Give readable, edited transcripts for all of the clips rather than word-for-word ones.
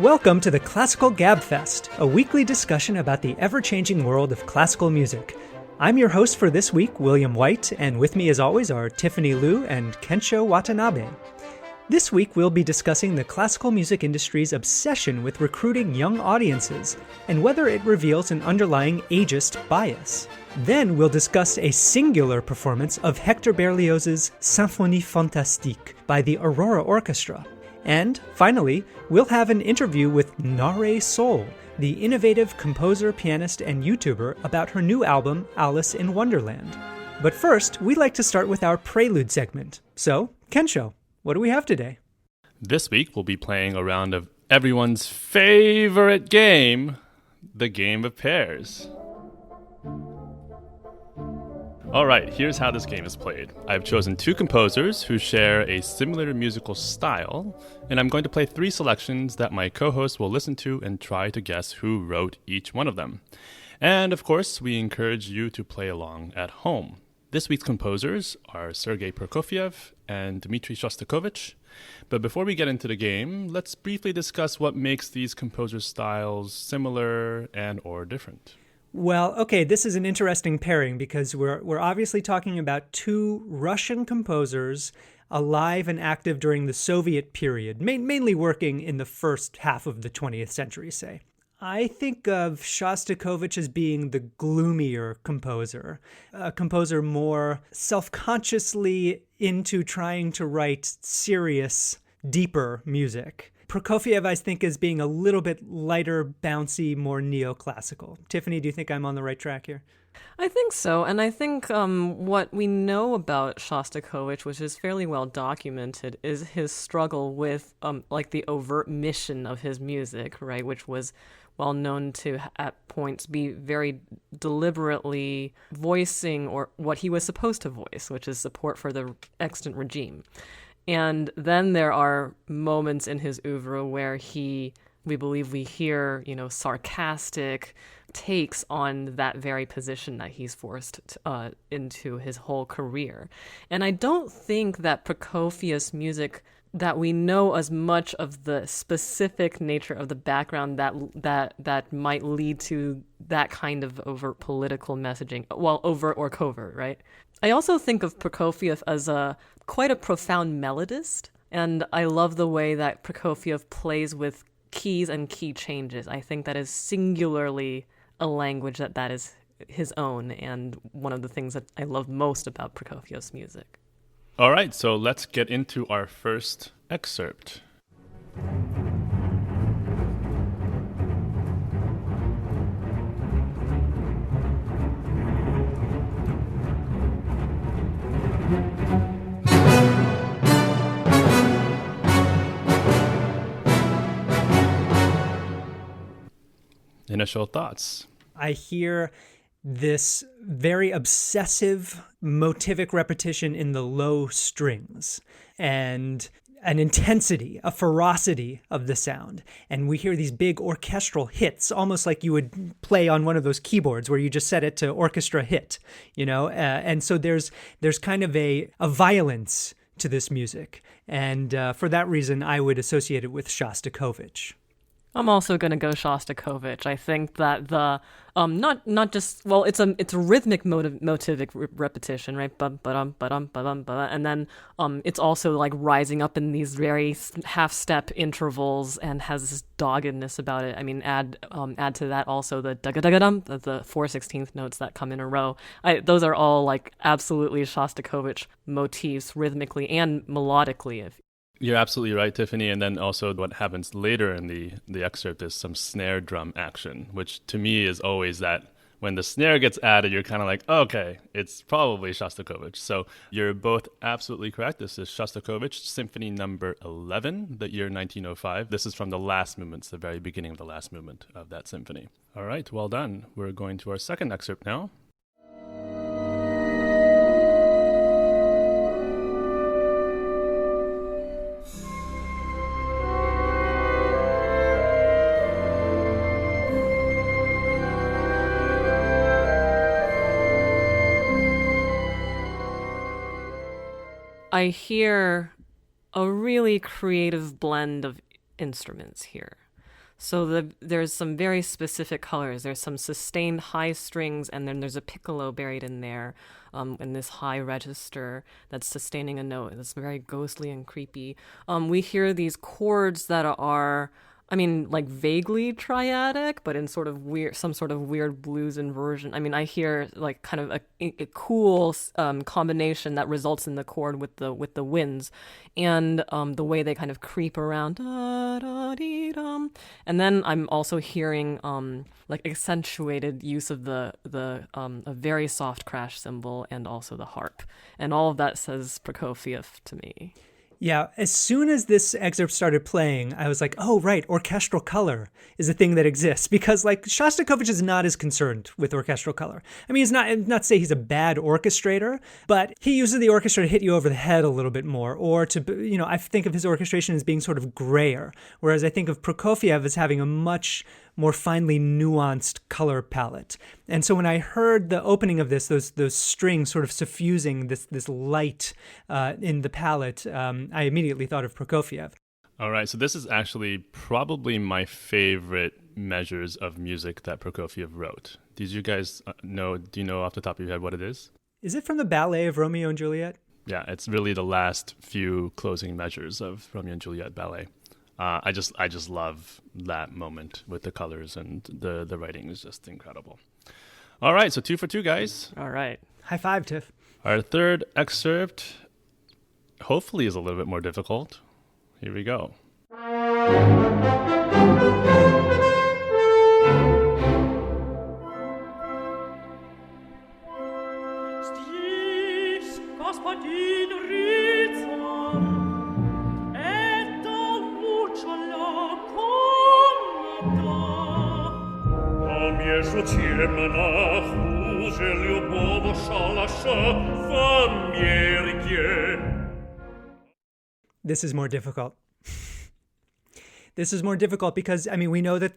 Welcome to the Classical Gabfest, a weekly discussion about the ever-changing world of classical music. I'm your host for this week, William White, and with me as always are Tiffany Liu and Kensho Watanabe. This week we'll be discussing the classical music industry's obsession with recruiting young audiences and whether it reveals an underlying ageist bias. Then we'll discuss a singular performance of Hector Berlioz's Symphonie Fantastique by the AURORA Orchestra. And finally, we'll have an interview with Nahre Sol, the innovative composer, pianist, and YouTuber about her new album, Alice in Wonderland. But first, we like to start with our prelude segment. So, Kensho, what do we have today? This week, we'll be playing a round of everyone's favorite game, the game of pairs. All right, here's how this game is played. I've chosen two composers who share a similar musical style, and I'm going to play three selections that my co-host will listen to and try to guess who wrote each one of them. And of course, we encourage you to play along at home. This week's composers are Sergei Prokofiev and Dmitri Shostakovich. But before we get into the game, let's briefly discuss what makes these composers' styles similar and or different. Well, okay, this is an interesting pairing because we're obviously talking about two Russian composers alive and active during the Soviet period, mainly working in the first half of the 20th century, say. I think of Shostakovich as being the gloomier composer, a composer more self-consciously into trying to write serious, deeper music. Prokofiev, I think, as being a little bit lighter, bouncy, more neoclassical. Tiffany, do you think I'm on the right track here? I think so, and I think what we know about Shostakovich, which is fairly well documented, is his struggle with the overt mission of his music, right, which was well known to, at points, be very deliberately voicing or what he was supposed to voice, which is support for the extant regime. And then there are moments in his oeuvre where we believe we hear, sarcastic takes on that very position that he's forced into his whole career. And I don't think that Prokofiev's music, that we know as much of the specific nature of the background that might lead to that kind of overt political messaging, well, overt or covert, right? I also think of Prokofiev as quite a profound melodist, and I love the way that Prokofiev plays with keys and key changes. I think that is singularly a language that is his own, and one of the things that I love most about Prokofiev's music. All right, so let's get into our first excerpt. Initial thoughts. I hear this very obsessive motivic repetition in the low strings and an intensity, a ferocity of the sound. And we hear these big orchestral hits, almost like you would play on one of those keyboards where you just set it to orchestra hit, and so there's kind of a violence to this music. And for that reason, I would associate it with Shostakovich. I'm also going to go Shostakovich. I think that the not just, well, it's a rhythmic motivic repetition, right? And then it's also like rising up in these very half-step intervals and has this doggedness about it. I mean, add to that also the da-ga-da-ga-dum, the 4/16 notes that come in a row. Those are all like absolutely Shostakovich motifs rhythmically and melodically. You're absolutely right, Tiffany. And then also what happens later in the excerpt is some snare drum action, which to me is always that when the snare gets added, you're kind of like, okay, it's probably Shostakovich. So you're both absolutely correct. This is Shostakovich, Symphony number 11, the year 1905. This is from the last movement, the very beginning of the last movement of that symphony. All right, well done. We're going to our second excerpt now. I hear a really creative blend of instruments here. So there's some very specific colors. There's some sustained high strings, and then there's a piccolo buried in there, in this high register that's sustaining a note. It's very ghostly and creepy. We hear these chords that are, I mean, like vaguely triadic, but in sort of weird, some sort of weird blues inversion. I mean, I hear like kind of a cool combination that results in the chord with the winds, and the way they kind of creep around. Da, da, dee, dum. And then I'm also hearing like accentuated use of a very soft crash cymbal and also the harp, and all of that says Prokofiev to me. Yeah, as soon as this excerpt started playing, I was like, oh, right, orchestral color is a thing that exists. Because, like, Shostakovich is not as concerned with orchestral color. I mean, not to say he's a bad orchestrator, but he uses the orchestra to hit you over the head a little bit more. Or to, I think of his orchestration as being sort of grayer. Whereas I think of Prokofiev as having a much more finely nuanced color palette. And so when I heard the opening of this, those strings sort of suffusing this light in the palette, I immediately thought of Prokofiev. All right, so this is actually probably my favorite measures of music that Prokofiev wrote. Did you guys know, do you know off the top of your head what it is? Is it from the ballet of Romeo and Juliet? Yeah, it's really the last few closing measures of Romeo and Juliet ballet. I just love that moment with the colors, and the writing is just incredible. All right, so 2 for 2, guys. All right. High five, Tiff. Our third excerpt hopefully is a little bit more difficult. Here we go. This is more difficult. This is more difficult because, I mean, we know that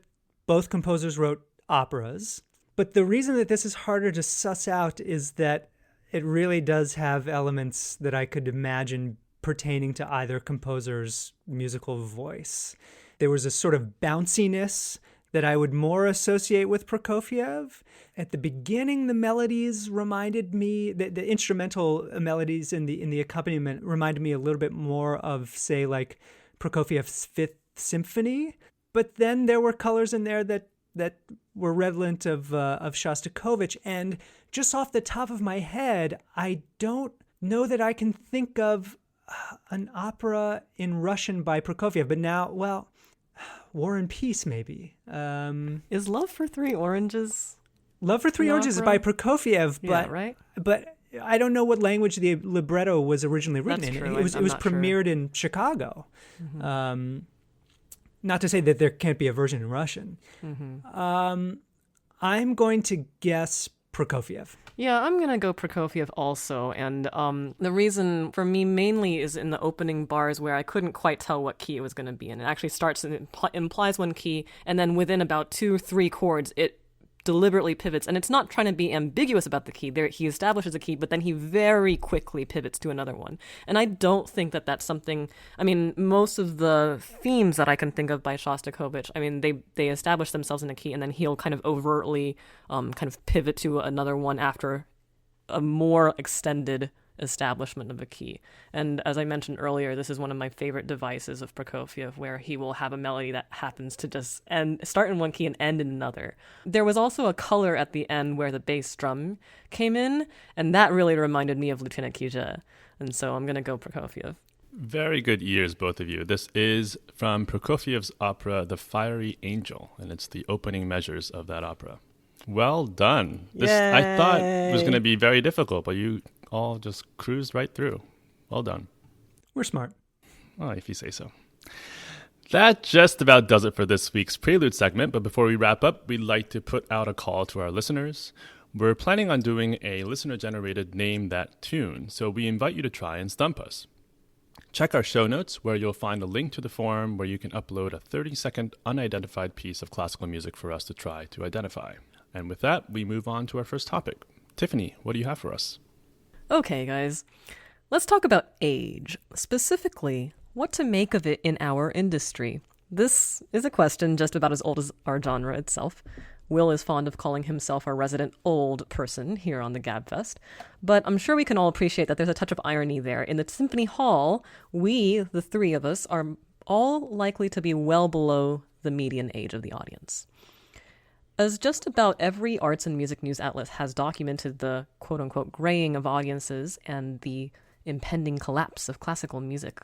both composers wrote operas, but the reason that this is harder to suss out is that it really does have elements that I could imagine pertaining to either composer's musical voice. There was a sort of bounciness that I would more associate with Prokofiev. At the beginning, the melodies reminded me, the instrumental melodies in the accompaniment reminded me a little bit more of, say, like Prokofiev's Fifth Symphony. But then there were colors in there that were redolent of Shostakovich. And just off the top of my head, I don't know that I can think of an opera in Russian by Prokofiev. But now, well, War and Peace, maybe. Is Love for Three Oranges? Love for Three Oranges is by Prokofiev, but yeah, right? But I don't know what language the libretto was originally written That's in. true. It was premiered in Chicago. Mm-hmm. Not to say that there can't be a version in Russian. Mm-hmm. I'm going to guess Prokofiev. Yeah, I'm going to go Prokofiev also. And the reason for me mainly is in the opening bars where I couldn't quite tell what key it was going to be in. It actually starts and implies one key, and then within about 2-3 chords, it deliberately pivots. And it's not trying to be ambiguous about the key. He establishes a key, but then he very quickly pivots to another one. And I don't think that that's something... I mean, most of the themes that I can think of by Shostakovich, I mean, they establish themselves in a key, and then he'll kind of overtly kind of pivot to another one after a more extended establishment of a key. And as I mentioned earlier, this is one of my favorite devices of Prokofiev, where he will have a melody that happens to just start in one key and end in another. There was also a color at the end where the bass drum came in, and that really reminded me of Lieutenant Kije. And so I'm going to go Prokofiev. Very good ears, both of you. This is from Prokofiev's opera, The Fiery Angel, and it's the opening measures of that opera. Well done. This I thought was going to be very difficult, but you all just cruised right through. Well done. We're smart. Well, if you say so. That just about does it for this week's Prelude segment, but before we wrap up, we'd like to put out a call to our listeners. We're planning on doing a listener-generated Name That Tune, so we invite you to try and stump us. Check our show notes, where you'll find a link to the forum where you can upload a 30-second unidentified piece of classical music for us to try to identify. And with that, we move on to our first topic. Tiffany, what do you have for us? Okay, guys. Let's talk about age. Specifically, what to make of it in our industry. This is a question just about as old as our genre itself. Will is fond of calling himself our resident old person here on the Gabfest, but I'm sure we can all appreciate that there's a touch of irony there. In the Symphony Hall, we, the three of us, are all likely to be well below the median age of the audience. As just about every arts and music news outlet has documented the quote-unquote graying of audiences and the impending collapse of classical music,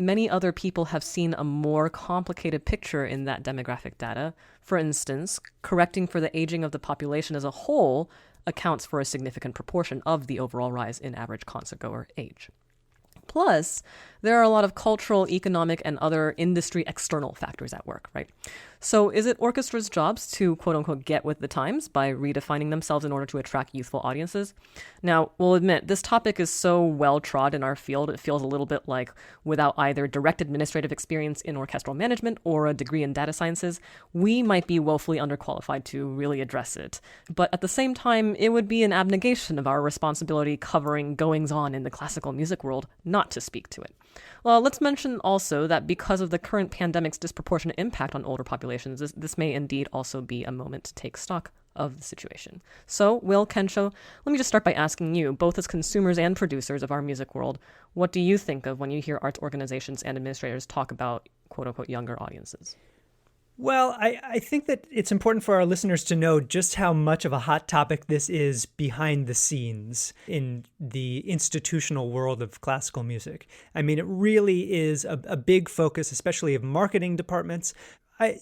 many other people have seen a more complicated picture in that demographic data. For instance, correcting for the aging of the population as a whole accounts for a significant proportion of the overall rise in average concertgoer age. Plus, there are a lot of cultural, economic, and other industry external factors at work, right? So is it orchestra's jobs to, quote-unquote, get with the times by redefining themselves in order to attract youthful audiences? Now, we'll admit, this topic is so well-trod in our field, it feels a little bit like without either direct administrative experience in orchestral management or a degree in data sciences, we might be woefully underqualified to really address it. But at the same time, it would be an abnegation of our responsibility covering goings-on in the classical music world not to speak to it. Well, let's mention also that because of the current pandemic's disproportionate impact on older populations, this may indeed also be a moment to take stock of the situation. So, Will, KENSHO, let me just start by asking you, both as consumers and producers of our music world, what do you think of when you hear arts organizations and administrators talk about quote-unquote younger audiences? Well, I think that it's important for our listeners to know just how much of a hot topic this is behind the scenes in the institutional world of classical music. I mean, it really is a big focus, especially of marketing departments. I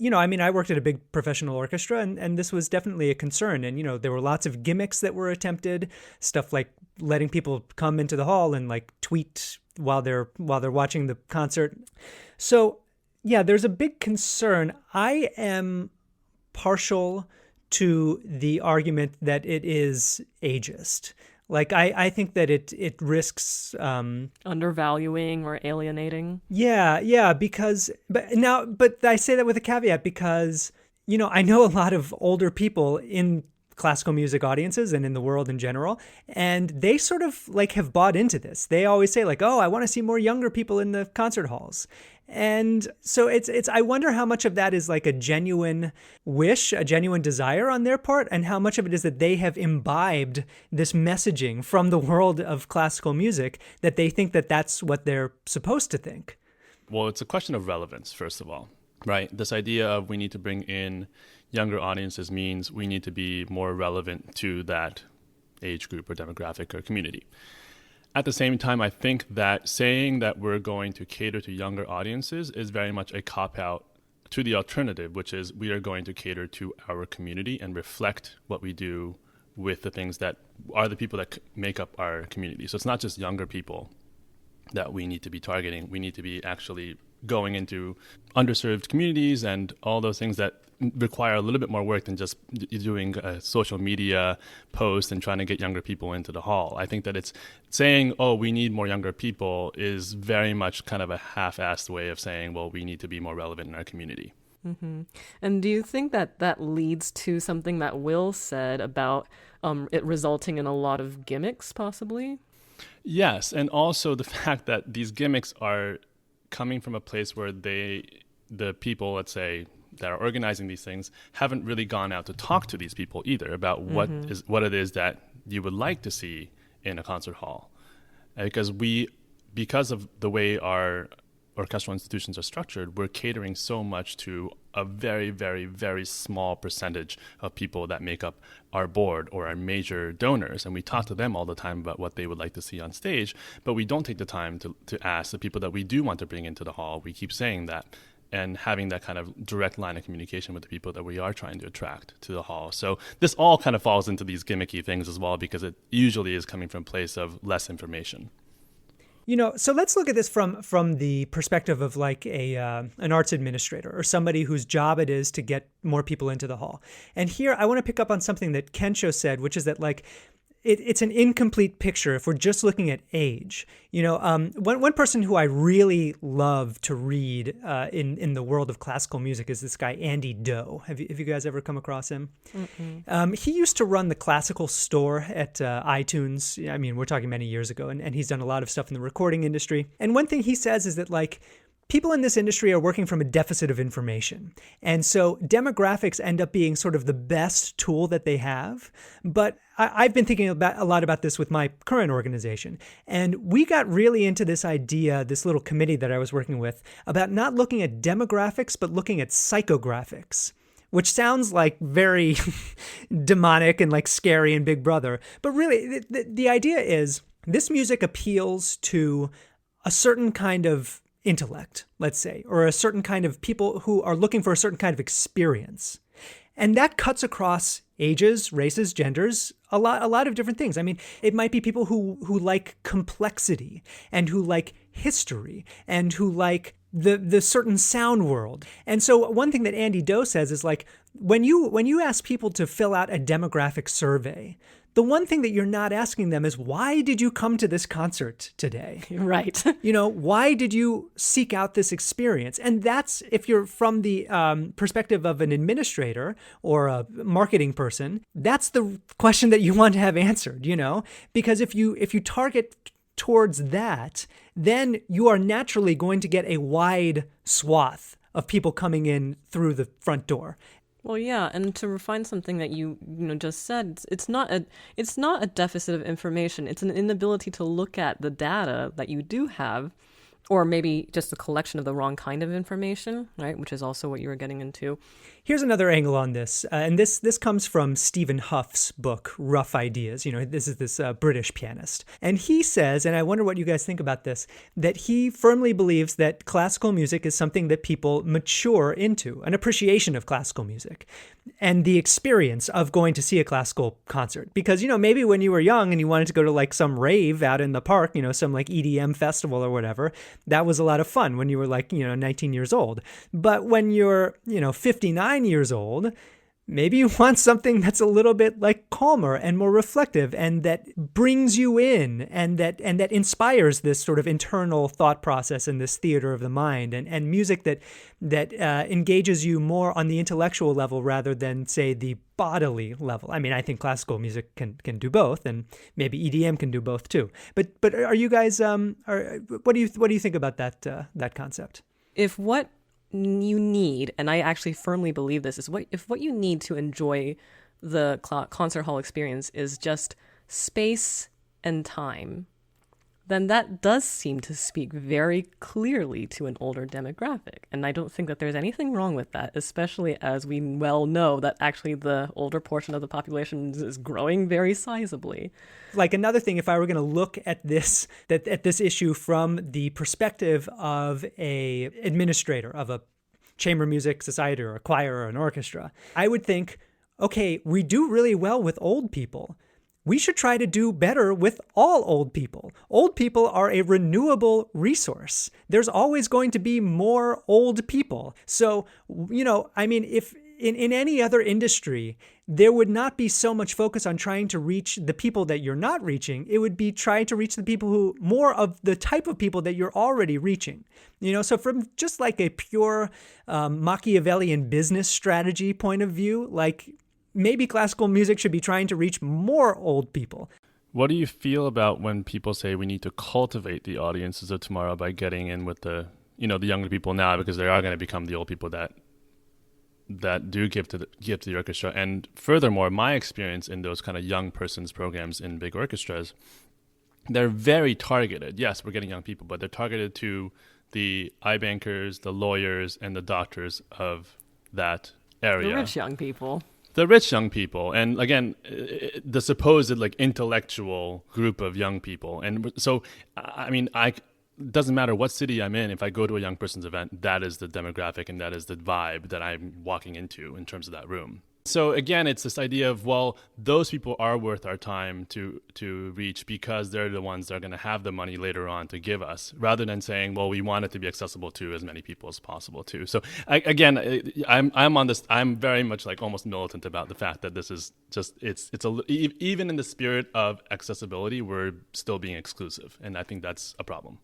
worked at a big professional orchestra, and this was definitely a concern. And, there were lots of gimmicks that were attempted, stuff like letting people come into the hall and like tweet while they're watching the concert. So, yeah, there's a big concern. I am partial to the argument that it is ageist. Like, I think that it risks undervaluing or alienating. Yeah, but I say that with a caveat because, I know a lot of older people in classical music audiences and in the world in general, and they sort of like have bought into this. They always say like, oh, I want to see more younger people in the concert halls. And so it's I wonder how much of that is like a genuine wish, a genuine desire on their part, and how much of it is that they have imbibed this messaging from the world of classical music that they think that that's what they're supposed to think. Well, it's a question of relevance, first of all, right? This idea of we need to bring in younger audiences means we need to be more relevant to that age group or demographic or community. At the same time, I think that saying that we're going to cater to younger audiences is very much a cop-out to the alternative, which is we are going to cater to our community and reflect what we do with the things that are the people that make up our community. So it's not just younger people that we need to be targeting. We need to be actually going into underserved communities and all those things that require a little bit more work than just doing a social media post and trying to get younger people into the hall. I think that it's saying, oh, we need more younger people is very much kind of a half-assed way of saying, well, we need to be more relevant in our community. Mm-hmm. And do you think that leads to something that Will said about it resulting in a lot of gimmicks, possibly? Yes, and also the fact that these gimmicks are coming from a place where the people, let's say, that are organizing these things haven't really gone out to talk to these people either about what it is that you would like to see in a concert hall. Because of the way our orchestral institutions are structured, we're catering so much to a very, very, very small percentage of people that make up our board or our major donors. And we talk to them all the time about what they would like to see on stage, but we don't take the time to ask the people that we do want to bring into the hall. We keep saying that and having that kind of direct line of communication with the people that we are trying to attract to the hall. So this all kind of falls into these gimmicky things as well, because it usually is coming from a place of less information. So let's look at this from the perspective of like an arts administrator or somebody whose job it is to get more people into the hall. And here I want to pick up on something that KENSHO said, which is that like it's an incomplete picture if we're just looking at age. One person who I really love to read in the world of classical music is this guy Andy Doe. Have you guys ever come across him? He used to run the classical store at iTunes. I mean, we're talking many years ago, and he's done a lot of stuff in the recording industry. And one thing he says is that like people in this industry are working from a deficit of information. And so demographics end up being sort of the best tool that they have. But I've been thinking a lot about this with my current organization. And we got really into this idea, this little committee that I was working with, about not looking at demographics, but looking at psychographics, which sounds like very demonic and like scary and Big Brother. But really, the idea is this music appeals to a certain kind of intellect, let's say, or a certain kind of people who are looking for a certain kind of experience. And that cuts across ages, races, genders, a lot of different things. I mean, it might be people who like complexity and who like history and who like the certain sound world. And so one thing that Andy Doe says is like, when you ask people to fill out a demographic survey, the one thing that you're not asking them is, why did you come to this concert today? Right. Why did you seek out this experience? And that's, if you're from the perspective of an administrator or a marketing person, that's the question that you want to have answered, because if you target towards that, then you are naturally going to get a wide swath of people coming in through the front door. Well, yeah, and to refine something that you just said, it's not a deficit of information. It's an inability to look at the data that you do have, or maybe just a collection of the wrong kind of information, right? Which is also what you were getting into. Here's another angle on this, and this comes from Stephen Huff's book, Rough Ideas. This is this British pianist. And he says, and I wonder what you guys think about this, that he firmly believes that classical music is something that people mature into, an appreciation of classical music, and the experience of going to see a classical concert. Because, maybe when you were young and you wanted to go to like some rave out in the park, some like EDM festival or whatever, that was a lot of fun when you were like, 19 years old. But when you're, 59 years old, maybe you want something that's a little bit like calmer and more reflective and that brings you in and that inspires this sort of internal thought process and this theater of the mind and music that engages you more on the intellectual level rather than, say, the bodily level. I mean, I think classical music can do both, and maybe EDM can do both too. But are you guys what do you think about that concept? If what you need, and I actually firmly believe this, is if what you need to enjoy the concert hall experience is just space and time, then that does seem to speak very clearly to an older demographic. And I don't think that there's anything wrong with that, especially as we well know that actually the older portion of the population is growing very sizably. Like another thing, if I were going to look at this issue from the perspective of a administrator of a chamber music society or a choir or an orchestra, I would think, okay, we do really well with old people. We should try to do better with all old people. Old people are a renewable resource. There's always going to be more old people. So, if in any other industry, there would not be so much focus on trying to reach the people that you're not reaching. It would be trying to reach the people who, more of the type of people that you're already reaching. So from just like a pure Machiavellian business strategy point of view, like, maybe classical music should be trying to reach more old people. What do you feel about when people say we need to cultivate the audiences of tomorrow by getting in with the younger people now, because they are going to become the old people that do give to the orchestra? And furthermore, my experience in those kind of young persons programs in big orchestras, they're very targeted. Yes, we're getting young people, but they're targeted to the iBankers, the lawyers, and the doctors of that area. The rich young people. The rich young people, and again, the supposed like intellectual group of young people. And so, I mean, it doesn't matter what city I'm in. If I go to a young person's event, that is the demographic and that is the vibe that I'm walking into in terms of that room. So again, it's this idea of, well, those people are worth our time to reach because they're the ones that are going to have the money later on to give us, rather than saying, well, we want it to be accessible to as many people as possible too. So I'm on this. I'm very much like almost militant about the fact that this is just even in the spirit of accessibility, we're still being exclusive, and I think that's a problem.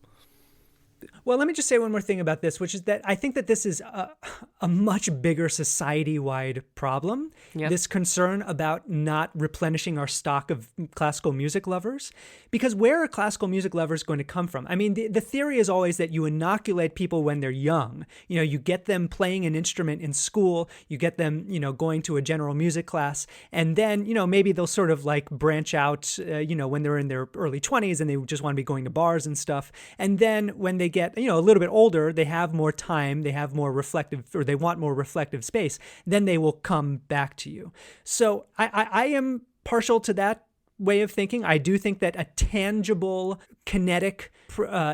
Well, let me just say one more thing about this, which is that I think that this is a much bigger society-wide problem. Yep. This concern about not replenishing our stock of classical music lovers. Because where are classical music lovers going to come from? I mean, the theory is always that you inoculate people when they're young. You know, you get them playing an instrument in school, you get them, you know, going to a general music class, and then, you know, maybe they'll sort of like branch out, you know, when they're in their early 20s and they just want to be going to bars and stuff. And then when they get, you know, a little bit older, they have more time, they have more reflective, or they want more reflective space, then they will come back to you. So I am partial to that way of thinking. I do think that a tangible, kinetic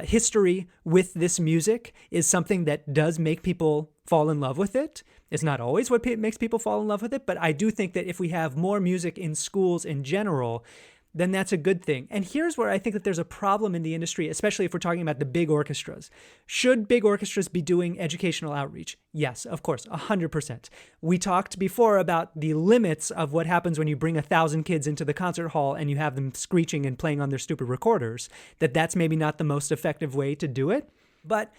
history with this music is something that does make people fall in love with it. It's not always what makes people fall in love with it, but I do think that if we have more music in schools in general, then that's a good thing. And here's where I think that there's a problem in the industry, especially if we're talking about the big orchestras. Should big orchestras be doing educational outreach? Yes, of course, 100%. We talked before about the limits of what happens when you bring 1,000 kids into the concert hall and you have them screeching and playing on their stupid recorders, that's maybe not the most effective way to do it. But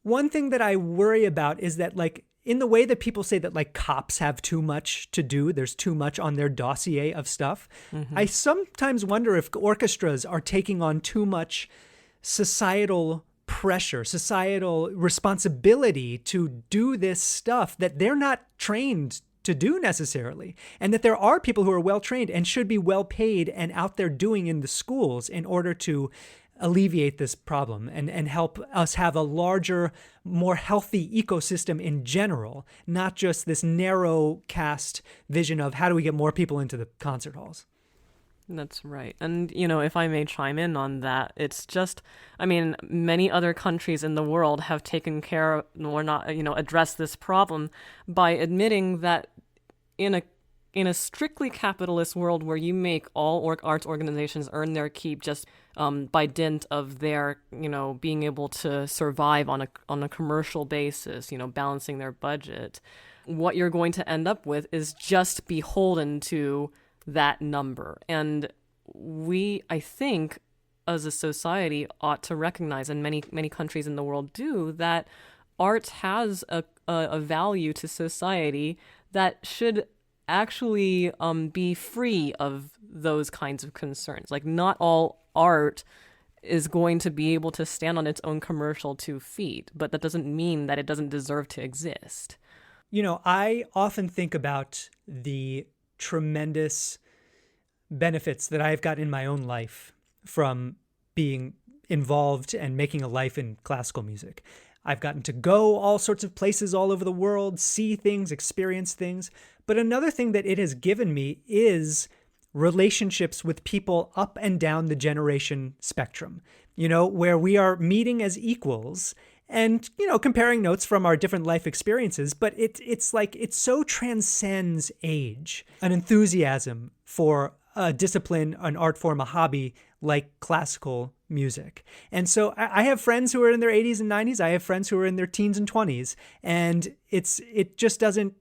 one thing that I worry about is that, like, in the way that people say that, like, cops have too much to do, there's too much on their dossier of stuff, I sometimes wonder if orchestras are taking on too much societal pressure, societal responsibility to do this stuff that they're not trained to do necessarily, and that there are people who are well trained and should be well paid and out there doing in the schools in order to alleviate this problem and help us have a larger, more healthy ecosystem in general, not just this narrow cast vision of how do we get more people into the concert halls. That's right. And, you know, if I may chime in on that, it's just, I mean, many other countries in the world have taken care or not, you know, addressed this problem by admitting that in a strictly capitalist world where you make all arts organizations earn their keep just by dint of their, you know, being able to survive on a commercial basis, you know, balancing their budget, what you're going to end up with is just beholden to that number. And we, I think, as a society, ought to recognize, and many countries in the world do, that art has a value to society that should actually be free of those kinds of concerns. Like, not all art is going to be able to stand on its own commercial 2 feet, but that doesn't mean that it doesn't deserve to exist. You know, I often think about the tremendous benefits that I've got in my own life from being involved and making a life in classical music. I've gotten to go all sorts of places all over the world, see things, experience things. But another thing that it has given me is relationships with people up and down the generation spectrum, you know, where we are meeting as equals and, you know, comparing notes from our different life experiences. But it's like it so transcends age, an enthusiasm for a discipline, an art form, a hobby like classical music. And so I have friends who are in their 80s and 90s. I have friends who are in their teens and 20s. And it doesn't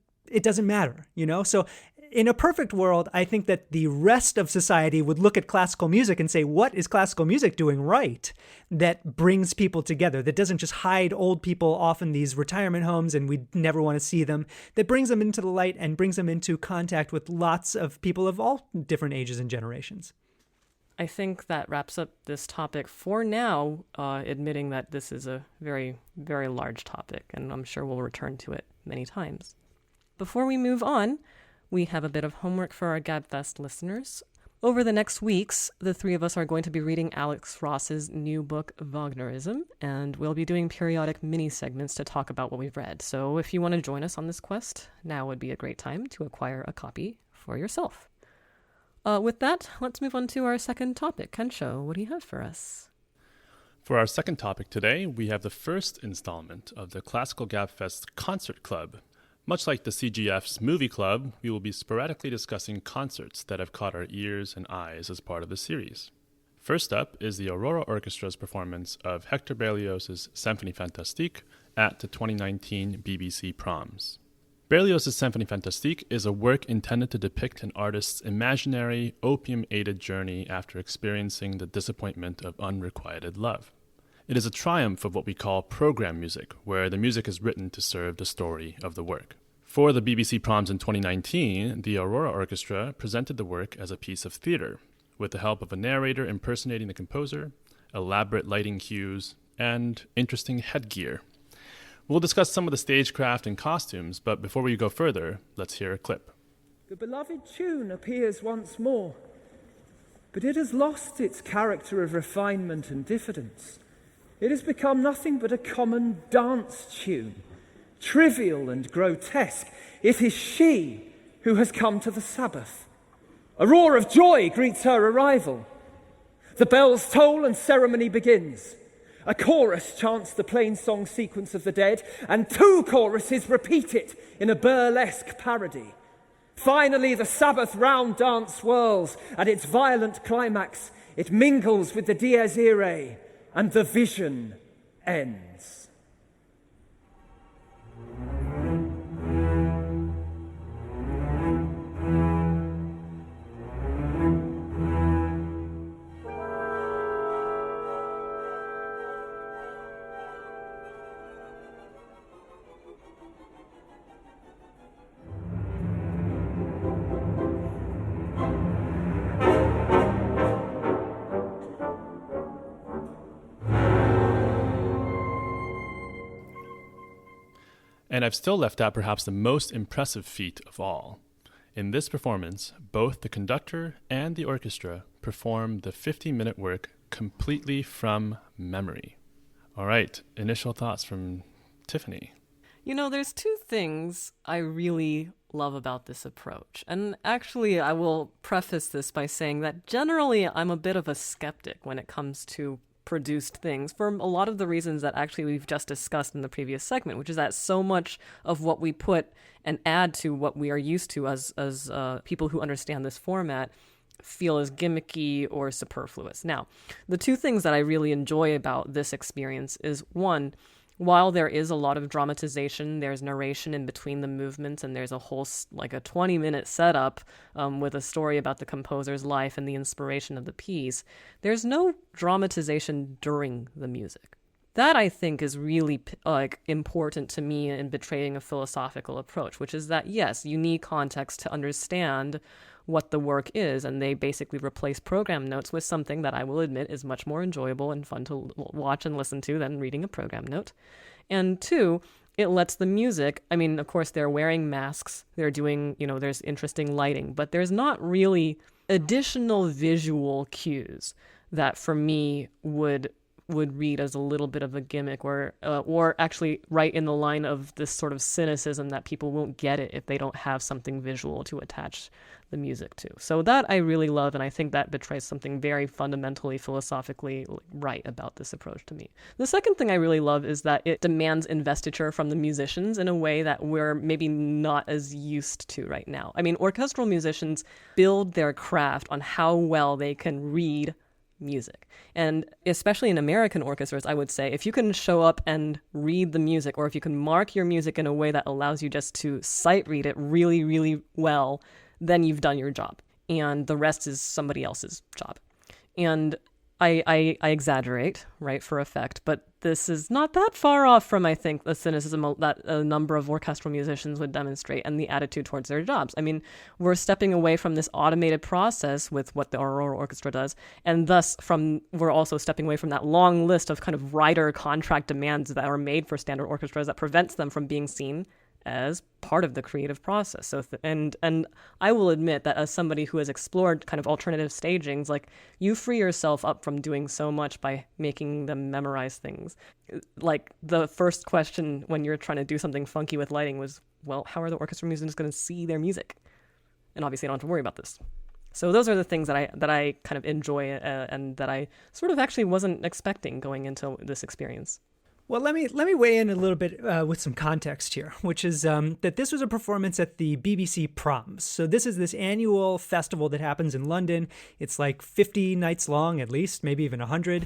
matter, you know? So in a perfect world, I think that the rest of society would look at classical music and say, what is classical music doing right that brings people together, that doesn't just hide old people off in these retirement homes and we never want to see them, that brings them into the light and brings them into contact with lots of people of all different ages and generations. I think that wraps up this topic for now, admitting that this is a very, very large topic, and I'm sure we'll return to it many times. Before we move on, we have a bit of homework for our GabFest listeners. Over the next weeks, the three of us are going to be reading Alex Ross's new book, Wagnerism, and we'll be doing periodic mini-segments to talk about what we've read. So if you want to join us on this quest, now would be a great time to acquire a copy for yourself. With that, let's move on to our second topic. KENSHO, what do you have for us? For our second topic today, we have the first installment of the Classical GabFest Concert Club. Much like the CGF's Movie Club, we will be sporadically discussing concerts that have caught our ears and eyes as part of the series. First up is the AURORA Orchestra's performance of Hector Berlioz's Symphonie Fantastique at the 2019 BBC Proms. Berlioz's Symphonie Fantastique is a work intended to depict an artist's imaginary, opium-aided journey after experiencing the disappointment of unrequited love. It is a triumph of what we call program music, where the music is written to serve the story of the work. For the BBC Proms in 2019, the AURORA Orchestra presented the work as a piece of theater, with the help of a narrator impersonating the composer, elaborate lighting cues, and interesting headgear. We'll discuss some of the stagecraft and costumes, but before we go further, let's hear a clip. The beloved tune appears once more, but it has lost its character of refinement and diffidence. It has become nothing but a common dance tune, trivial and grotesque. It is she who has come to the Sabbath. A roar of joy greets her arrival. The bells toll and ceremony begins. A chorus chants the plain song sequence of the dead, and 2 choruses repeat it in a burlesque parody. Finally, the Sabbath round dance swirls. At its violent climax, it mingles with the Dies Irae, and the vision ends. And I've still left out perhaps the most impressive feat of all. In this performance, both the conductor and the orchestra perform the 50-minute work completely from memory. All right, initial thoughts from Tiffany. You know, there's 2 things I really love about this approach. And actually, I will preface this by saying that generally I'm a bit of a skeptic when it comes to produced things for a lot of the reasons that actually we've just discussed in the previous segment, which is that so much of what we put and add to what we are used to as people who understand this format feel as gimmicky or superfluous. Now, the 2 things that I really enjoy about this experience is, one, while there is a lot of dramatization, there's narration in between the movements, and there's a whole, like a 20-minute setup with a story about the composer's life and the inspiration of the piece, there's no dramatization during the music. That, I think, is really important to me in betraying a philosophical approach, which is that, yes, you need context to understand what the work is, and they basically replace program notes with something that I will admit is much more enjoyable and fun to watch and listen to than reading a program note. And 2, it lets the music, I mean, of course, they're wearing masks, they're doing, there's interesting lighting, but there's not really additional visual cues that for me would read as a little bit of a gimmick or actually right in the line of this sort of cynicism that people won't get it if they don't have something visual to attach the music to. So that I really love, and I think that betrays something very fundamentally philosophically right about this approach to me. The second thing I really love is that it demands investiture from the musicians in a way that we're maybe not as used to right now. I mean, orchestral musicians build their craft on how well they can read music. And especially in American orchestras, I would say, if you can show up and read the music, or if you can mark your music in a way that allows you just to sight read it really, really well, then you've done your job. And the rest is somebody else's job. And I exaggerate, right, for effect, but this is not that far off from, I think, the cynicism that a number of orchestral musicians would demonstrate and the attitude towards their jobs. I mean, we're stepping away from this automated process with what the Aurora Orchestra does, and thus we're also stepping away from that long list of kind of writer contract demands that are made for standard orchestras that prevents them from being seen as part of the creative process. So, and I will admit that as somebody who has explored kind of alternative stagings, like, you free yourself up from doing so much by making them memorize things. Like, the first question when you're trying to do something funky with lighting was, well, how are the orchestra musicians going to see their music? And obviously I don't have to worry about this. So those are the things that I kind of enjoy and that I sort of actually wasn't expecting going into this experience. Well, let me weigh in a little bit with some context here, which is that this was a performance at the BBC Proms. So this is this annual festival that happens in London. It's like 50 nights long, at least, maybe even 100.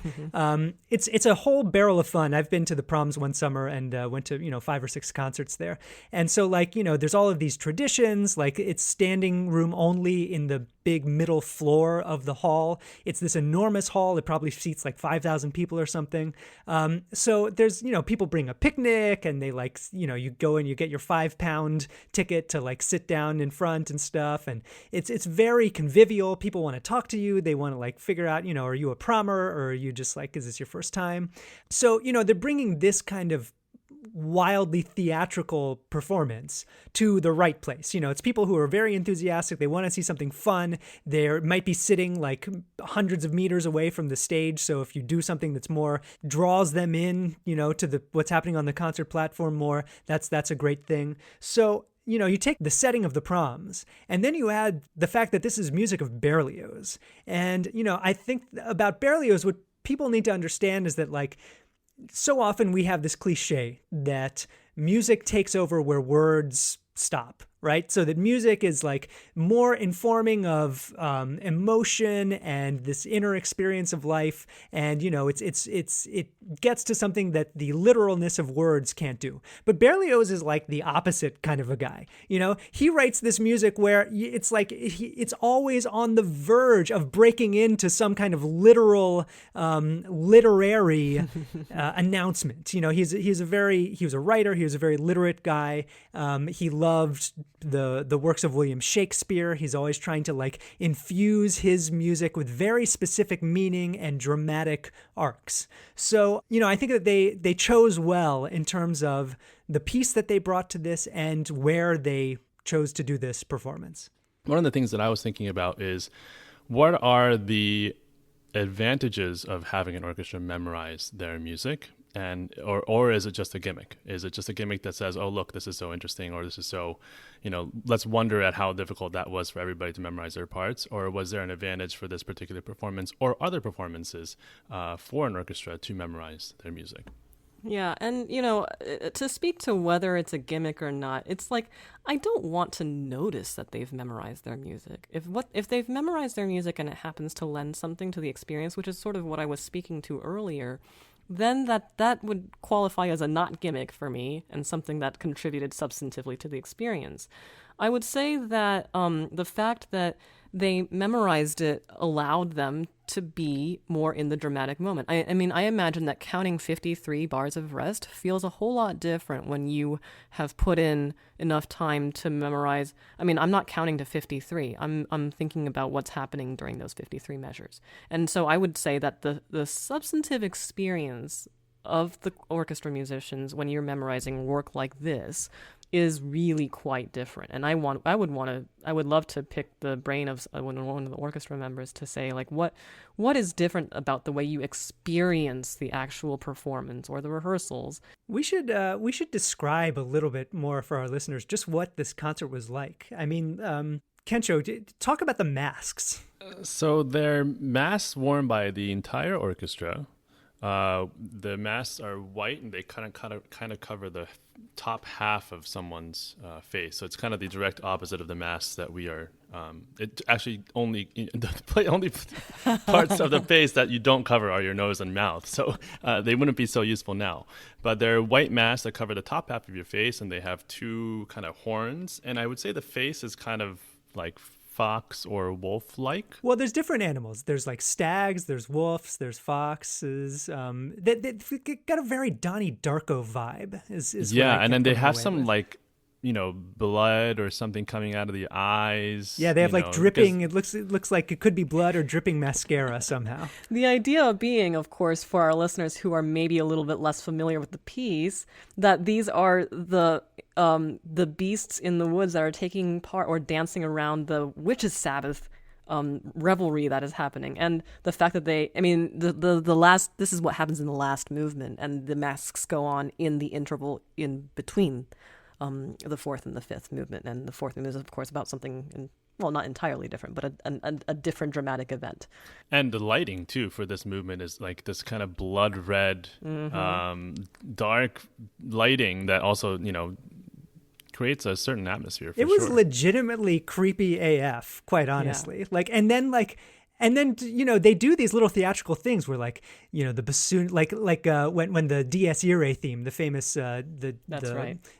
It's a whole barrel of fun. I've been to the Proms one summer and went to 5 or 6 concerts there. And so there's all of these traditions. Like, it's standing room only in the big middle floor of the hall. It's this enormous hall. It probably seats like 5,000 people or something. So there's, people bring a picnic and they you go and you get your £5 ticket to like sit down in front and stuff. And it's very convivial. People want to talk to you. They want to like figure out, are you a promer or are you just like, is this your first time? So, they're bringing this kind of wildly theatrical performance to the right place. It's people who are very enthusiastic. They want to see something fun. They might be sitting like hundreds of meters away from the stage. So if you do something that's more draws them in, to what's happening on the concert platform more, that's a great thing. So you take the setting of the Proms, and then you add the fact that this is music of Berlioz. And, I think about Berlioz, what people need to understand is that, like, so often we have this cliche that music takes over where words stop, right? So that music is like more informing of emotion and this inner experience of life, and it gets to something that the literalness of words can't do. But Berlioz is like the opposite kind of a guy. He writes this music where it's like it's always on the verge of breaking into some kind of literal, literary announcement. He was a writer. He was a very literate guy. He loved the works of William Shakespeare. He's always trying to like infuse his music with very specific meaning and dramatic arcs. So, I think that they chose well in terms of the piece that they brought to this and where they chose to do this performance. One of the things that I was thinking about is, what are the advantages of having an orchestra memorize their music? Or is it just a gimmick? Is it just a gimmick that says, oh, look, this is so interesting, or this is so, let's wonder at how difficult that was for everybody to memorize their parts? Or was there an advantage for this particular performance or other performances for an orchestra to memorize their music? Yeah, and, to speak to whether it's a gimmick or not, it's like, I don't want to notice that they've memorized their music. If they've memorized their music and it happens to lend something to the experience, which is sort of what I was speaking to earlier, then that would qualify as a not gimmick for me and something that contributed substantively to the experience. I would say that the fact that they memorized it allowed them to be more in the dramatic moment. I imagine that counting 53 bars of rest feels a whole lot different when you have put in enough time to memorize. I'm not counting to 53. I'm thinking about what's happening during those 53 measures. And so I would say that the substantive experience of the orchestra musicians when you're memorizing work like this is really quite different. And I would love to pick the brain of one of the orchestra members to say, like, what is different about the way you experience the actual performance or the rehearsals. We should describe a little bit more for our listeners just what this concert was like. KENSHO, talk about the masks. So they're masks worn by the entire orchestra. The masks are white and they kind of cover the top half of someone's face. So it's kind of the direct opposite of the masks that we are. It actually only parts of the face that you don't cover are your nose and mouth. So they wouldn't be so useful now. But they're white masks that cover the top half of your face, and they have two kind of horns. And I would say the face is kind of like fox or wolf-like. Well, there's different animals. There's like stags, there's wolves, there's foxes. They've got a very Donnie Darko vibe. Yeah, and then they have some like, blood or something coming out of the eyes. Yeah, they have like dripping. It looks like it could be blood or dripping mascara somehow. The idea being, of course, for our listeners who are maybe a little bit less familiar with the piece, that these are the beasts in the woods that are taking part or dancing around the witches' Sabbath revelry that is happening, and the fact that the last, this is what happens in the last movement, and the masks go on in the interval in between the fourth and the fifth movement, and the fourth movement is of course about something not entirely different, but a different dramatic event. And the lighting too for this movement is like this kind of blood red, dark lighting that also creates a certain atmosphere. It was legitimately creepy AF, quite honestly. Yeah. And then And then, they do these little theatrical things where, like, the bassoon, when the Dies Irae theme, the famous, the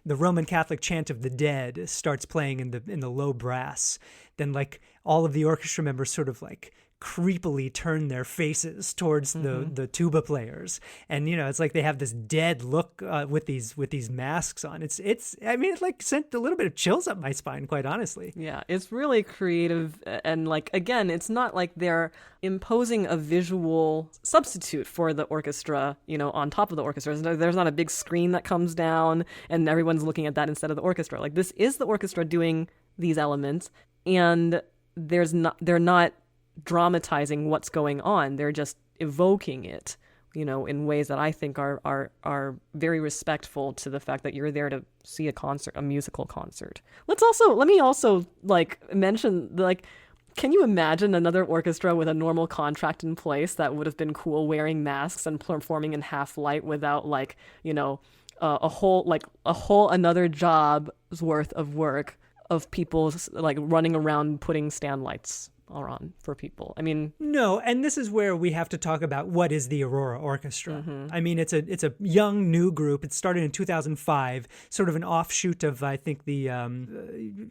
Roman Catholic chant of the dead starts playing in the low brass, then, like, all of the orchestra members sort of, like, creepily turn their faces towards the tuba players, and it's like they have this dead look with these masks on. It like sent a little bit of chills up my spine, quite honestly. Yeah, it's really creative, and like, again, it's not like they're imposing a visual substitute for the orchestra, on top of the orchestra. There's not a big screen that comes down and everyone's looking at that instead of the orchestra. Like, this is the orchestra doing these elements, and they're not dramatizing what's going on. They're just evoking it, in ways that I think are very respectful to the fact that you're there to see a musical concert. Let me also like mention, like, can you imagine another orchestra with a normal contract in place that would have been cool, wearing masks and performing in half light without, like, a whole another job's worth of work of people, like, running around putting stand lights on for people? I mean, no, and this is where we have to talk about what is the Aurora Orchestra. I mean, it's a young new group. It started in 2005, sort of an offshoot of, I think, the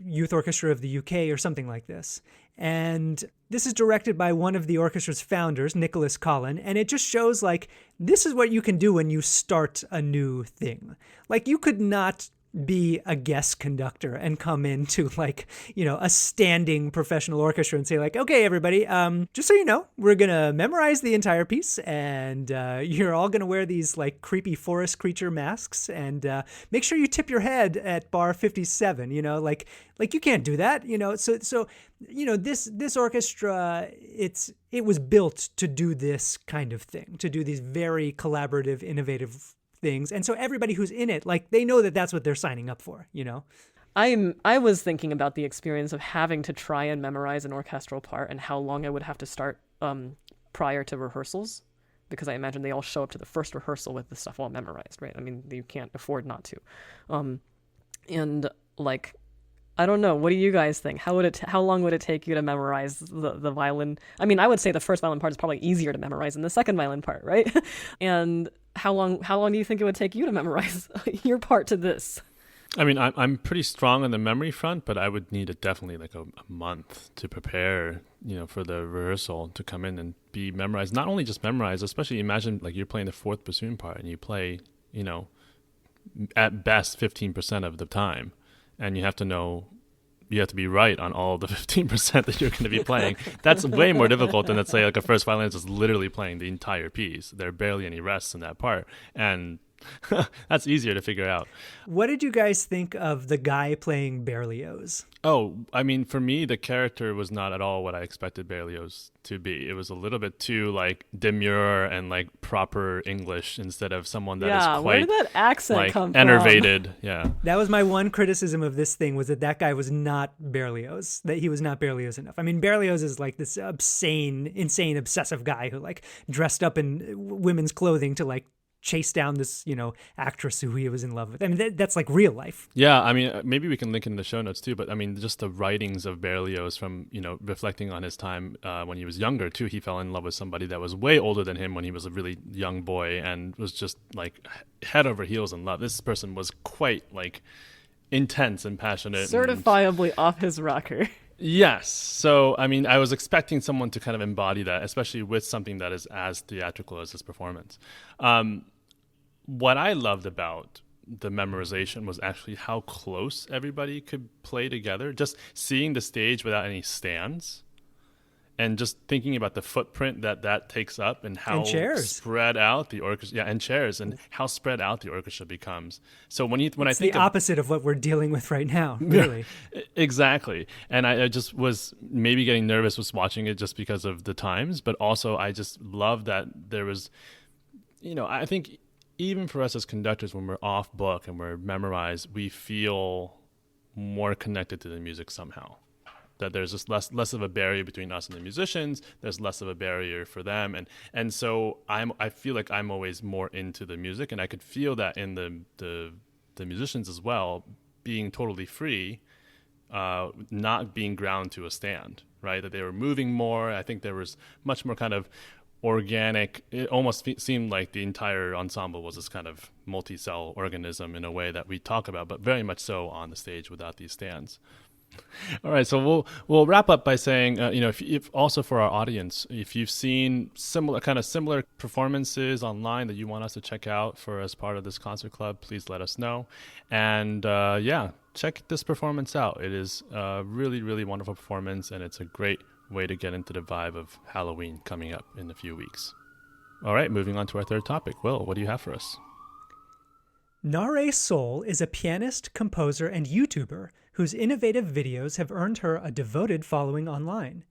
Youth Orchestra of the UK or something like this. And this is directed by one of the orchestra's founders, Nicholas Collin, and it just shows, like, this is what you can do when you start a new thing. Like, you could not be a guest conductor and come into, like, a standing professional orchestra and say, like, okay, everybody, just so you know, we're gonna memorize the entire piece, and you're all gonna wear these, like, creepy forest creature masks, and make sure you tip your head at bar 57. Like you can't do that. So this orchestra, it was built to do this kind of thing, to do these very collaborative, innovative things. And so everybody who's in it, like, they know that that's what they're signing up for, I was thinking about the experience of having to try and memorize an orchestral part and how long I would have to start prior to rehearsals, because I imagine they all show up to the first rehearsal with the stuff all memorized, right? I mean, you can't afford not to. And, like, I don't know. What do you guys think? How long would it take you to memorize the violin? I mean, I would say the first violin part is probably easier to memorize than the second violin part, right? And how long do you think it would take you to memorize your part to this? I mean, I'm pretty strong on the memory front, but I would need definitely like a month to prepare, for the rehearsal to come in and be memorized. Not only just memorized, especially imagine, like, you're playing the fourth bassoon part and you play, at best 15% of the time. And you have to be right on all the 15% that you're going to be playing. That's way more difficult than, let's say, like, a first violinist is literally playing the entire piece. There are barely any rests in that part. And that's easier to figure out. What did you guys think of the guy playing Berlioz? Oh, I mean, for me, the character was not at all what I expected Berlioz to be. It was a little bit too, like, demure and, like, proper English instead of someone that is quite, where did that accent like, come enervated. Yeah, that was my one criticism of this thing, was that guy was not Berlioz. That he was not Berlioz enough. I mean, Berlioz is, like, this insane, obsessive guy who, like, dressed up in women's clothing to, like, chase down this, actress who he was in love with. I mean, that's like real life. Yeah, I mean, maybe we can link in the show notes too, but I mean, just the writings of Berlioz from, reflecting on his time when he was younger too. He fell in love with somebody that was way older than him when he was a really young boy and was just, like, head over heels in love. This person was quite, like, intense and passionate. Certifiably off his rocker. Yes. So, I mean, I was expecting someone to kind of embody that, especially with something that is as theatrical as his performance. What I loved about the memorization was actually how close everybody could play together. Just seeing the stage without any stands and just thinking about the footprint that takes up and how spread out the orchestra, and chairs, and how spread out the orchestra becomes. So when I think the opposite of what we're dealing with right now, really. Exactly. And I just was maybe getting nervous was watching it just because of the times, but also I just love that there was, I think even for us as conductors, when we're off book and we're memorized, we feel more connected to the music somehow. That there's just less of a barrier between us and the musicians. There's less of a barrier for them, and so I feel like I'm always more into the music, and I could feel that in the musicians as well, being totally free not being ground to a stand, right? That they were moving more. I think there was much more kind of organic. It almost seemed like the entire ensemble was this kind of multi-cell organism in a way that we talk about, but very much so on the stage without these stands. All right, so we'll wrap up by saying, if also for our audience, if you've seen similar performances online that you want us to check out for as part of this concert club, please let us know. And check this performance out. It is a really, really wonderful performance, and it's a great way to get into the vibe of Halloween coming up in a few weeks. All right, moving on to our third topic. Will, what do you have for us? Nahre Sol is a pianist, composer, and YouTuber whose innovative videos have earned her a devoted following online.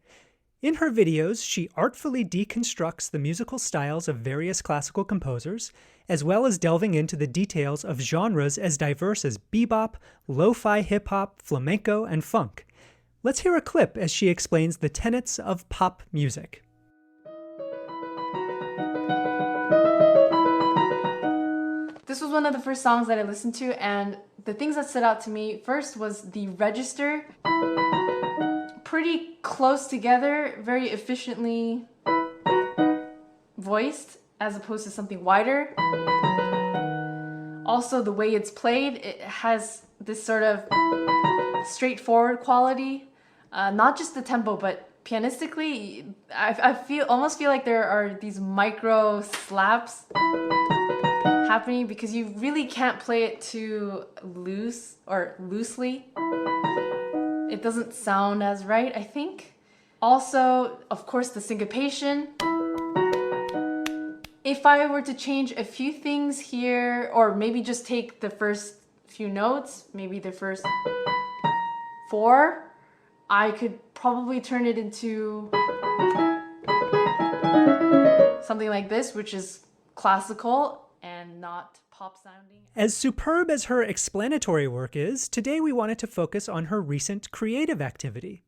In her videos, she artfully deconstructs the musical styles of various classical composers, as well as delving into the details of genres as diverse as bebop, lo-fi hip-hop, flamenco, and funk. Let's hear a clip as she explains the tenets of pop music. This was one of the first songs that I listened to, and the things that stood out to me first was the register. Pretty close together, very efficiently voiced, as opposed to something wider. Also, the way it's played, it has this sort of straightforward quality. Not just the tempo, but pianistically, I almost feel like there are these micro slaps happening because you really can't play it too loose or loosely. It doesn't sound as right, I think. Also, of course, the syncopation. If I were to change a few things here, or maybe just take the first few notes, maybe the first 4, I could probably turn it into something like this, which is classical and not pop sounding. As superb as her explanatory work is, today we wanted to focus on her recent creative activity.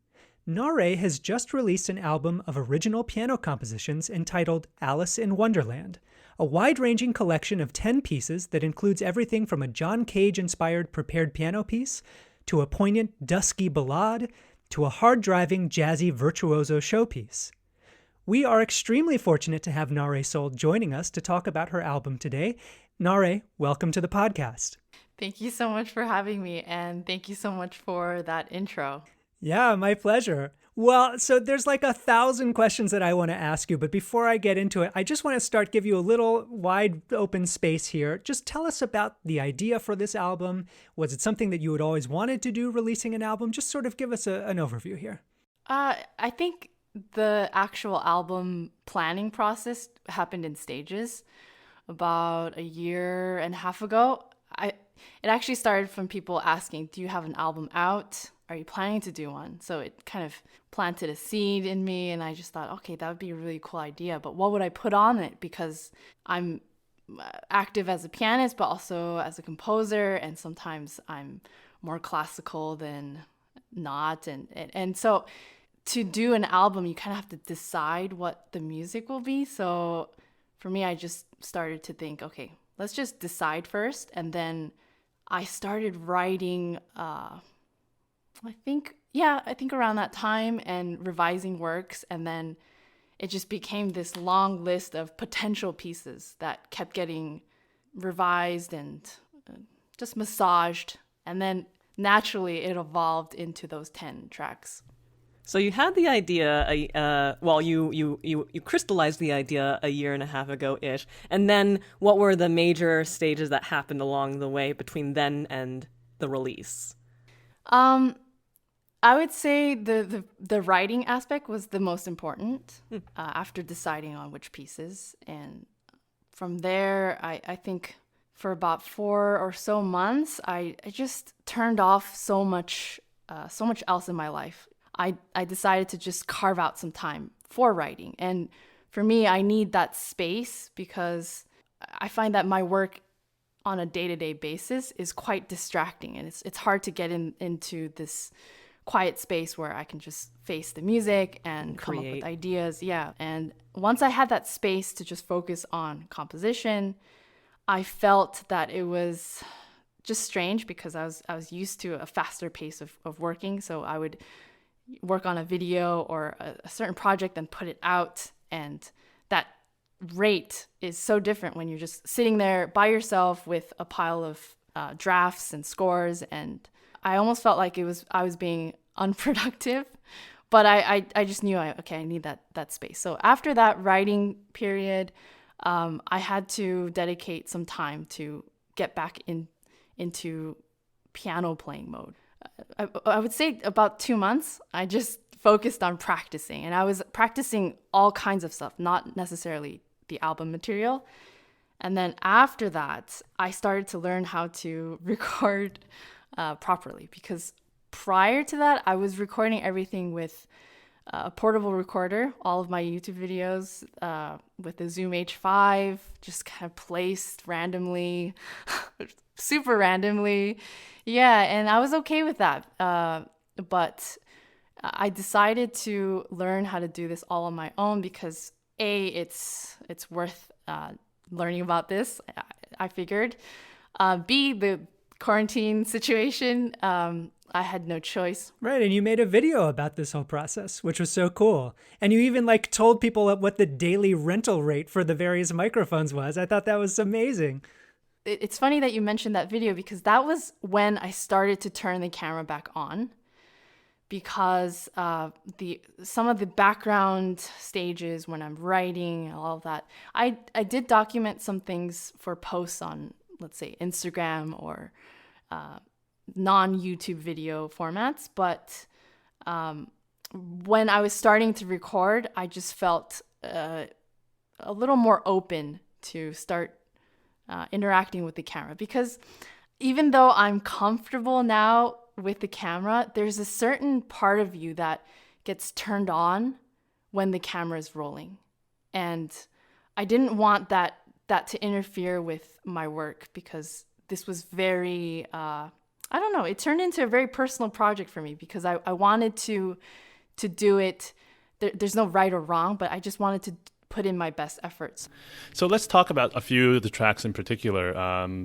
Nahre has just released an album of original piano compositions entitled Alice in Wonderland, a wide-ranging collection of 10 pieces that includes everything from a John Cage-inspired prepared piano piece to a poignant, dusky ballade to a hard-driving, jazzy virtuoso showpiece. We are extremely fortunate to have Nahre Sol joining us to talk about her album today. Nahre, welcome to the podcast. Thank you so much for having me, and thank you so much for that intro. Yeah, my pleasure. Well, so there's like 1,000 questions that I want to ask you, but before I get into it, I just want to give you a little wide open space here. Just tell us about the idea for this album. Was it something that you had always wanted to do, releasing an album? Just sort of give us an overview here. I think the actual album planning process happened in stages. About 1.5 years ago, it actually started from people asking, do you have an album out? Are you planning to do one? So it kind of planted a seed in me, and I just thought, okay, that would be a really cool idea, but what would I put on it? Because I'm active as a pianist, but also as a composer, and sometimes I'm more classical than not. And so to do an album, you kind of have to decide what the music will be. So for me, I just started to think, okay, let's just decide first. And then I started writing, I think around that time, and revising works. And then it just became this long list of potential pieces that kept getting revised and just massaged. And then naturally it evolved into those 10 tracks. So you had the idea, you crystallized the idea 1.5 years ago-ish. And then what were the major stages that happened along the way between then and the release? I would say the writing aspect was the most important after deciding on which pieces. And from there, I think for about 4 or so months, I just turned off so much else in my life. I decided to just carve out some time for writing. And for me, I need that space because I find that my work on a day-to-day basis is quite distracting. And it's hard to get into this quiet space where I can just face the music and come up with ideas. Yeah. And once I had that space to just focus on composition, I felt that it was just strange because I was used to a faster pace of working. So I would work on a video or a certain project and put it out, and that rate is so different when you're just sitting there by yourself with a pile of drafts and scores, and I almost felt like I was being unproductive, but I just knew I need that space. So after that writing period, I had to dedicate some time to get back into piano playing mode. I would say about 2 months, I just focused on practicing, and I was practicing all kinds of stuff, not necessarily the album material. And then after that, I started to learn how to record properly, because prior to that, I was recording everything with a portable recorder, all of my YouTube videos with the Zoom H5, just kind of placed randomly, super randomly. Yeah, and I was okay with that. But I decided to learn how to do this all on my own because A, it's worth learning about this, I figured. B, the quarantine situation, I had no choice. Right, and you made a video about this whole process, which was so cool. And you even told people what the daily rental rate for the various microphones was. I thought that was amazing. It's funny that you mentioned that video because that was when I started to turn the camera back on, because some of the background stages when I'm writing, all of that, I did document some things for posts on, let's say, Instagram or non-YouTube video formats. But when I was starting to record, I just felt a little more open to start interacting with the camera, because even though I'm comfortable now with the camera, there's a certain part of you that gets turned on when the camera is rolling. And I didn't want that to interfere with my work, because this was very, I don't know, it turned into a very personal project for me, because I wanted to do it. There's no right or wrong, but I just wanted to put in my best efforts. So let's talk about a few of the tracks in particular.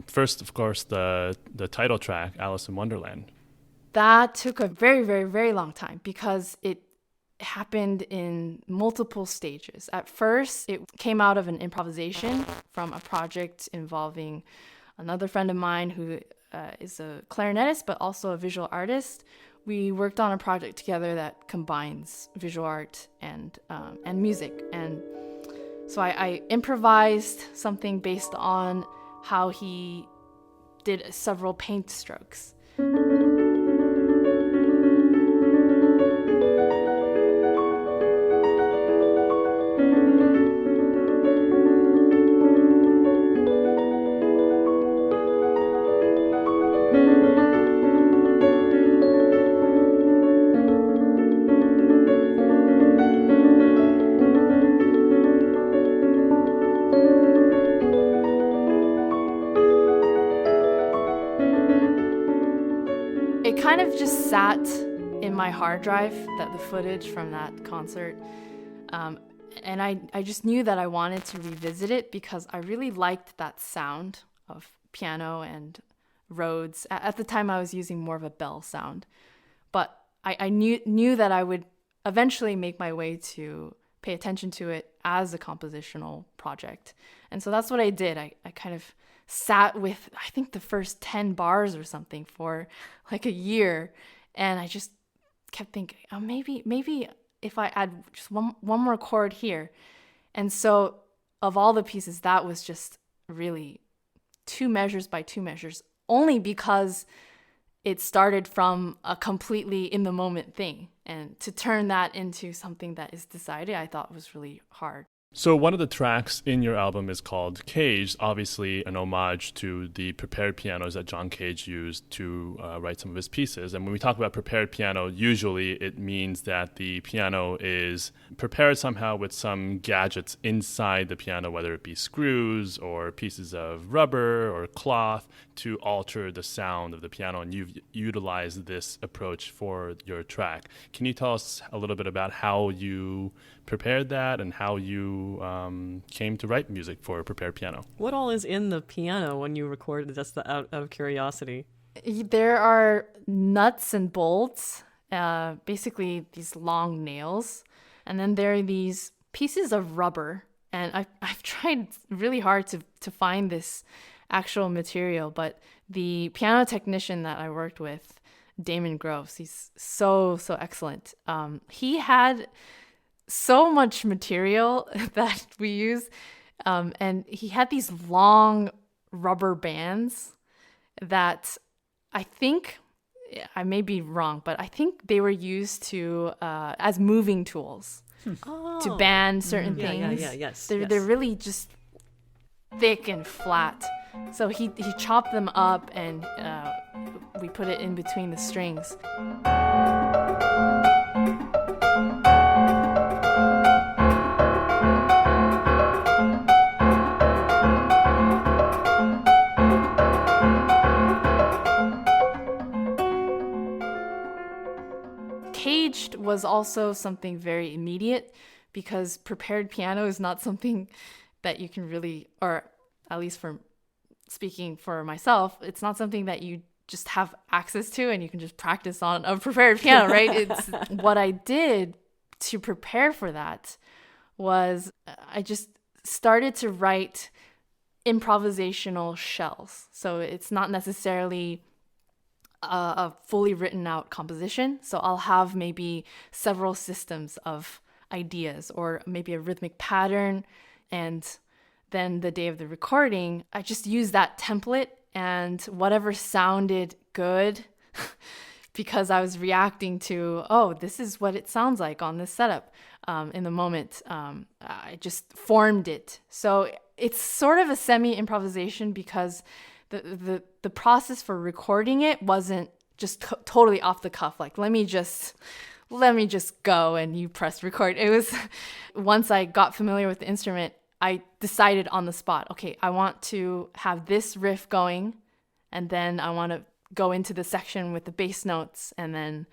First, of course, the title track, Alice in Wonderland. That took a very, very, very long time because it happened in multiple stages. At first, it came out of an improvisation from a project involving another friend of mine who is a clarinetist, but also a visual artist. We worked on a project together that combines visual art and music. And so I improvised something based on how he did several paint strokes. Kind of just sat in my hard drive, the footage from that concert, and I just knew that I wanted to revisit it because I really liked that sound of piano and Rhodes. At the time I was using more of a bell sound, but I knew that I would eventually make my way to pay attention to it as a compositional project. And so that's what I did. I kind of sat with, I think, the first 10 bars or something for like a year. And I just kept thinking, oh, maybe if I add just one more chord here. And so of all the pieces, that was just really 2 measures by 2 measures, only because it started from a completely in the moment thing. And to turn that into something that is decided, I thought was really hard. So one of the tracks in your album is called Cage, obviously an homage to the prepared pianos that John Cage used to write some of his pieces. And when we talk about prepared piano, usually it means that the piano is prepared somehow with some gadgets inside the piano, whether it be screws or pieces of rubber or cloth, to alter the sound of the piano. And you've utilized this approach for your track. Can you tell us a little bit about how you prepared that and how you you came to write music for prepared piano. What all is in the piano when you recorded, just out of curiosity? There are nuts and bolts, basically these long nails. And then there are these pieces of rubber. And I've tried really hard to find this actual material, but the piano technician that I worked with, Damon Groves, he's so excellent. He had so much material that we use, and he had these long rubber bands that I think, I may be wrong, but I think they were used to as moving tools to band certain things. Yes. They're really just thick and flat. So he chopped them up and we put it in between the strings. Caged was also something very immediate because prepared piano is not something that you can really, or at least for speaking for myself, it's not something that you just have access to and you can just practice on a prepared piano, right? It's what I did to prepare for that was I just started to write improvisational shells. So it's not necessarily a fully written out composition. So I'll have maybe several systems of ideas or maybe a rhythmic pattern, and then the day of the recording, I just used that template and whatever sounded good because I was reacting to, oh, this is what it sounds like on this setup in the moment. I just formed it. So it's sort of a semi-improvisation because the process for recording it wasn't just totally off the cuff. Like, let me just go and you press record. It was, once I got familiar with the instrument, I decided on the spot, okay, I want to have this riff going, and then I want to go into the section with the bass notes, and then,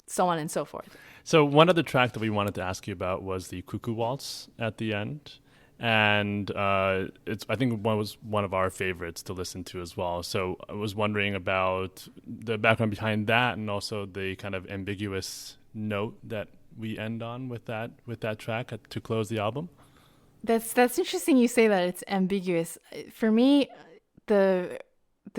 so on and so forth. So one other track that we wanted to ask you about was the Cuckoo Waltz at the end. And I think was one of our favorites to listen to as well. So I was wondering about the background behind that, and also the kind of ambiguous note that we end on with that track to close the album. That's interesting you say that it's ambiguous. For me, the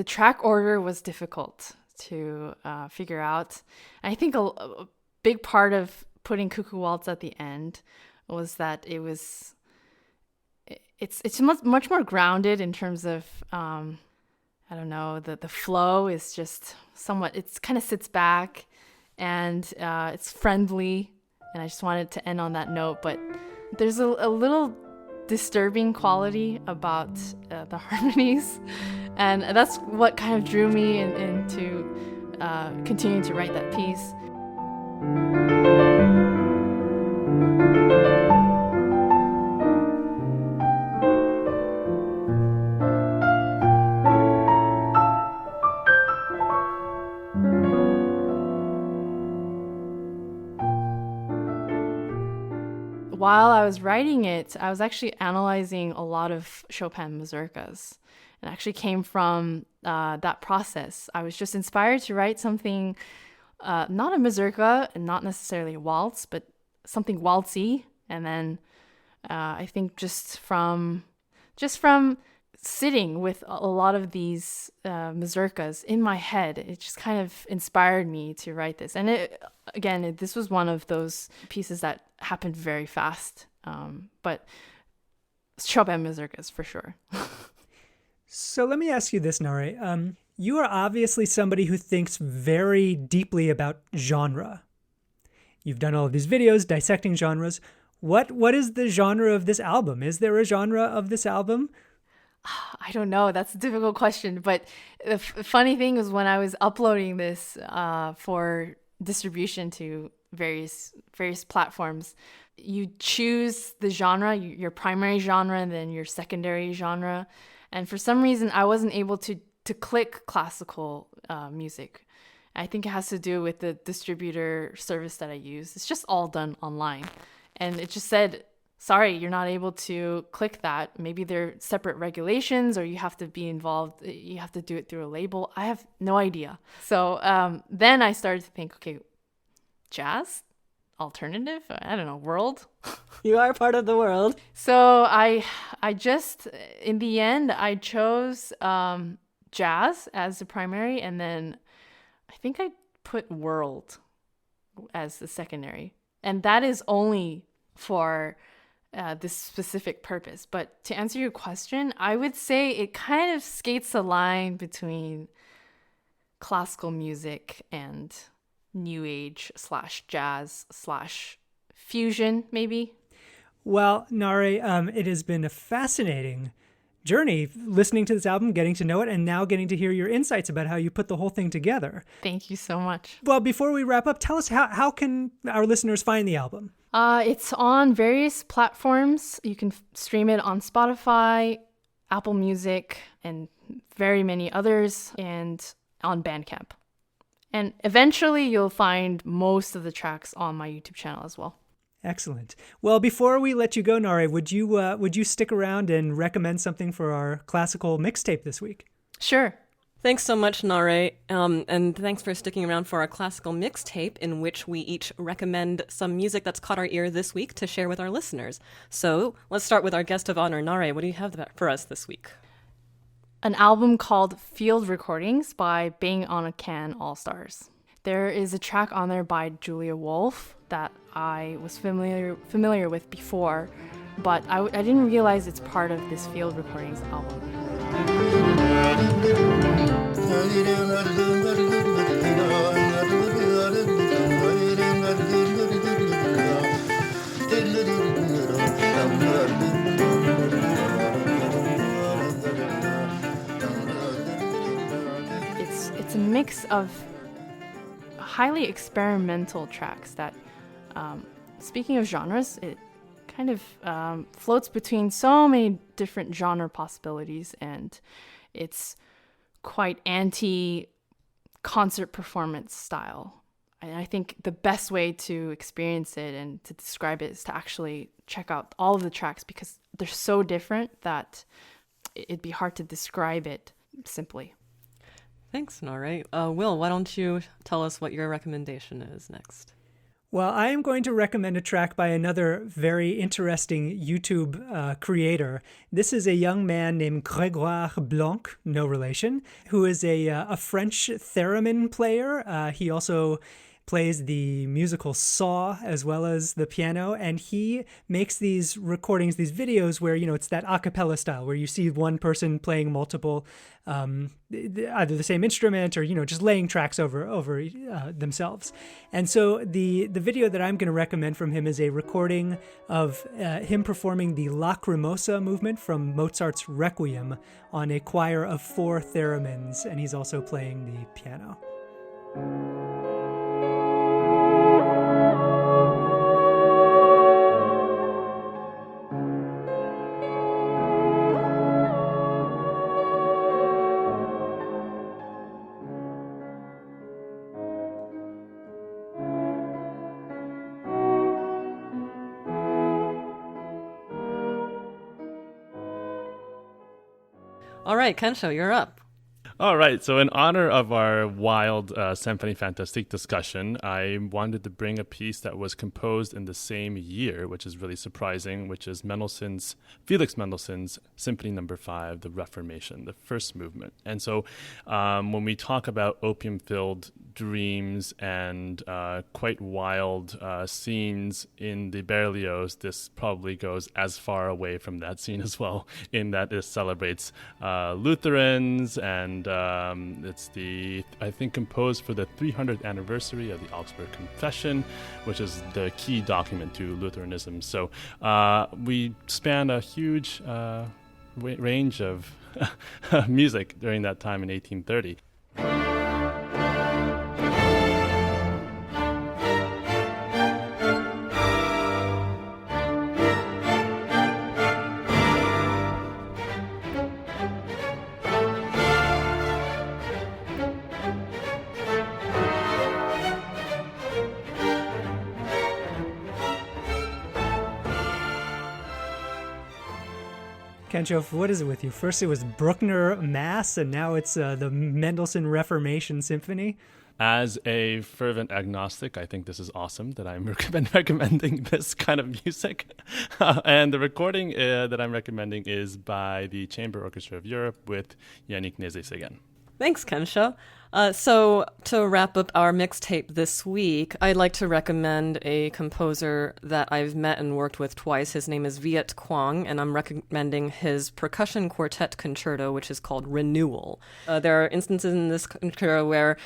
track order was difficult to figure out. I think a big part of putting Cuckoo Waltz at the end was that it's much more grounded in terms of I don't know, the flow is just somewhat, it's kind of sits back and it's friendly, and I just wanted to end on that note. But there's a little disturbing quality about the harmonies, and that's what kind of drew me into continuing to write that piece. While I was writing it, I was actually analyzing a lot of Chopin mazurkas. It actually came from that process. I was just inspired to write something, not a mazurka and not necessarily a waltz, but something waltzy. And then I think just from sitting with a lot of these mazurkas in my head, it just kind of inspired me to write this. And this was one of those pieces that happened very fast. But Chopin mazurkas for sure. So let me ask you this, Nahre. You are obviously somebody who thinks very deeply about genre. You've done all of these videos dissecting genres. What is the genre of this album? Is there a genre of this album? I don't know. That's a difficult question. But the funny thing is, when I was uploading this for distribution to various platforms, you choose the genre, your primary genre, and then your secondary genre. And for some reason, I wasn't able to click classical music. I think it has to do with the distributor service that I use. It's just all done online. And it just said sorry, you're not able to click that. Maybe there are separate regulations, or you have to be involved. You have to do it through a label. I have no idea. So then I started to think, okay, jazz, alternative, I don't know, world. You are part of the world. So I just, in the end, I chose jazz as the primary, and then I think I put world as the secondary. And that is only for this specific purpose. But to answer your question, I would say it kind of skates a line between classical music and new age / jazz / fusion, maybe. Well, Nahre, it has been a fascinating journey listening to this album, getting to know it, and now getting to hear your insights about how you put the whole thing together. Thank you so much. Well, before we wrap up, tell us how can our listeners find the album? It's on various platforms. You can stream it on Spotify, Apple Music, and very many others, and on Bandcamp. And eventually you'll find most of the tracks on my YouTube channel as well. Excellent. Well, before we let you go, Nahre, would you stick around and recommend something for our classical mixtape this week? Sure. Thanks so much, Nahre, and thanks for sticking around for our classical mixtape, in which we each recommend some music that's caught our ear this week to share with our listeners. So let's start with our guest of honor, Nahre. What do you have for us this week? An album called Field Recordings by Bang on a Can All-Stars. There is a track on there by Julia Wolfe that I was familiar with before, but I didn't realize it's part of this Field Recordings album. It's a mix of highly experimental tracks that, speaking of genres, it kind of floats between so many different genre possibilities, and it's quite anti-concert performance style. And I think the best way to experience it and to describe it is to actually check out all of the tracks, because they're so different that it'd be hard to describe it simply. Thanks, Nahre. Will, why don't you tell us what your recommendation is next? Well, I am going to recommend a track by another very interesting YouTube creator. This is a young man named Grégoire Blanc, no relation, who is a French theremin player. He also plays the musical saw as well as the piano, and he makes these recordings, these videos where, it's that a cappella style where you see one person playing multiple, either the same instrument or, just laying tracks over themselves. And so the video that I'm going to recommend from him is a recording of him performing the Lacrimosa movement from Mozart's Requiem on a choir of 4 theremins, and he's also playing the piano. All right, KENSHO, you're up. All right, so in honor of our wild Symphonie Fantastique discussion, I wanted to bring a piece that was composed in the same year, which is really surprising, which is Felix Mendelssohn's Symphony No. 5, the Reformation, the first movement. And so when we talk about opium-filled dreams and quite wild scenes in the Berlioz, this probably goes as far away from that scene as well, in that it celebrates Lutherans, and it's I think composed for the 300th anniversary of the Augsburg Confession, which is the key document to Lutheranism. So we span a huge range of music during that time in 1830. KENSHO, what is it with you? First it was Bruckner Mass, and now it's the Mendelssohn Reformation Symphony. As a fervent agnostic, I think this is awesome that I'm recommending this kind of music. And the recording that I'm recommending is by the Chamber Orchestra of Europe with Yannick Nézet-Séguin. Thanks, KENSHO. So to wrap up our mixtape this week, I'd like to recommend a composer that I've met and worked with twice. His name is Viet Cuong, and I'm recommending his percussion quartet concerto, which is called Renewal. There are instances in this concerto where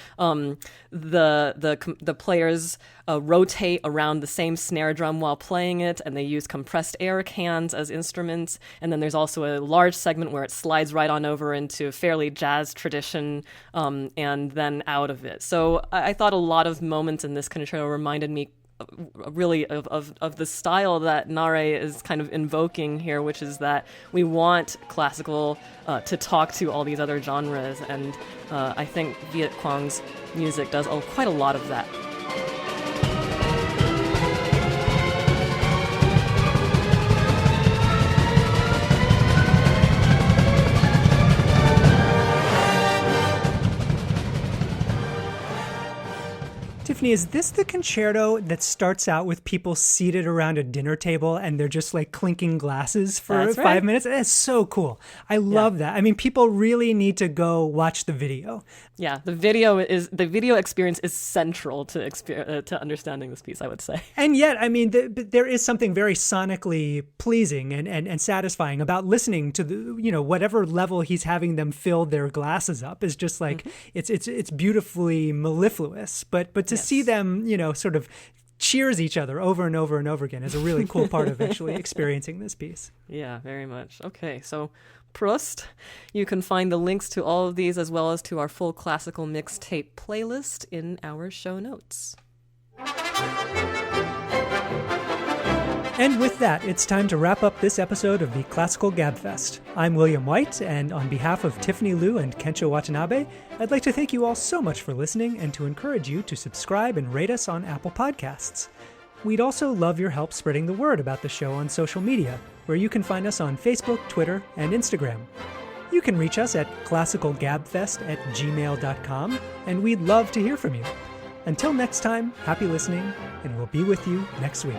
the players rotate around the same snare drum while playing it, and they use compressed air cans as instruments. And then there's also a large segment where it slides right on over into fairly jazz tradition, and then out of it. So I thought a lot of moments in this concerto reminded me really of the style that Nahre is kind of invoking here, which is that we want classical to talk to all these other genres, and I think Viet Cuong's music does quite a lot of that. Tiffany, is this the concerto that starts out with people seated around a dinner table and they're just like clinking glasses for That's 5 right. minutes? That's so cool. I love that. I mean, people really need to go watch the video. Yeah, the video experience is central to understanding this piece, I would say. And yet, I mean, there is something very sonically pleasing and satisfying about listening to the, whatever level he's having them fill their glasses up is just like, it's beautifully mellifluous. But to see them, sort of cheers each other over and over and over again is a really cool part of actually experiencing this piece. Yeah, very much. Okay, so Prost. You can find the links to all of these as well as to our full classical mixtape playlist in our show notes. And with that, it's time to wrap up this episode of the Classical Gabfest. I'm William White, and on behalf of Tiffany Liu and KENSHO Watanabe, I'd like to thank you all so much for listening and to encourage you to subscribe and rate us on Apple Podcasts. We'd also love your help spreading the word about the show on social media, where you can find us on Facebook, Twitter, and Instagram. You can reach us at classicalgabfest@gmail.com, and we'd love to hear from you. Until next time, happy listening, and we'll be with you next week.